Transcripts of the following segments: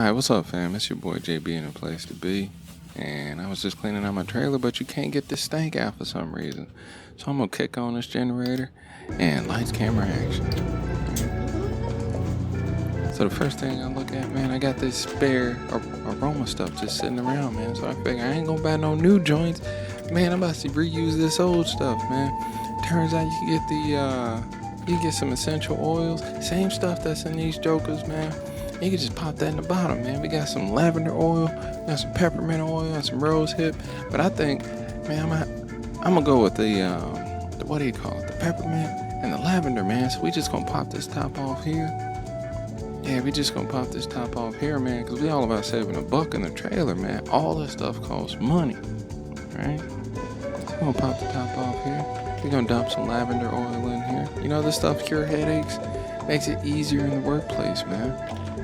Hi, what's up, fam? It's your boy JB in a place to be. And I was just cleaning out my trailer, but you can't get this stank out for some reason. So I'm gonna kick on this generator and lights, camera, action. So the first thing I look at, man, I got this spare aroma stuff just sitting around, man. So I figure I ain't gonna buy no new joints. Man, I'm about to reuse this old stuff, man. Turns out you can get you can get some essential oils, same stuff that's in these jokers, man. You can just pop that in the bottom, man. We got some lavender oil, we got some peppermint oil, and some rose hip. But I think, man, I'm gonna go with the what do you call it? The peppermint and the lavender, man. So we just gonna pop this top off here. Yeah, we just gonna pop this top off here, man, because we all about saving $1 in the trailer, man. All this stuff costs money, right? So we're gonna pop the top off here. We're gonna dump some lavender oil in here. You know, this stuff cure headaches, makes it easier in the workplace, man.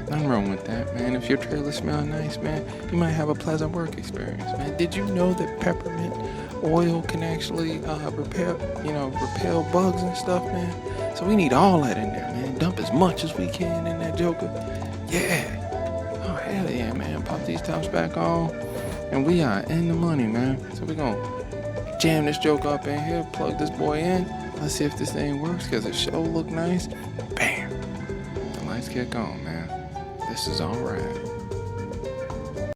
Nothing wrong with that, man. If your trailer smells nice, man, you might have a pleasant work experience, man. Did you know that peppermint oil can actually repel bugs and stuff, man? So we need all that in there, man. Dump as much as we can in that joker. Yeah. Oh, hell yeah, man. Pop these tops back on, and we are in the money, man. So we're gonna jam this joker up in here, plug this boy in. Let's see if this thing works, because it sure look nice. Bam. The lights kick on, man. This is all right.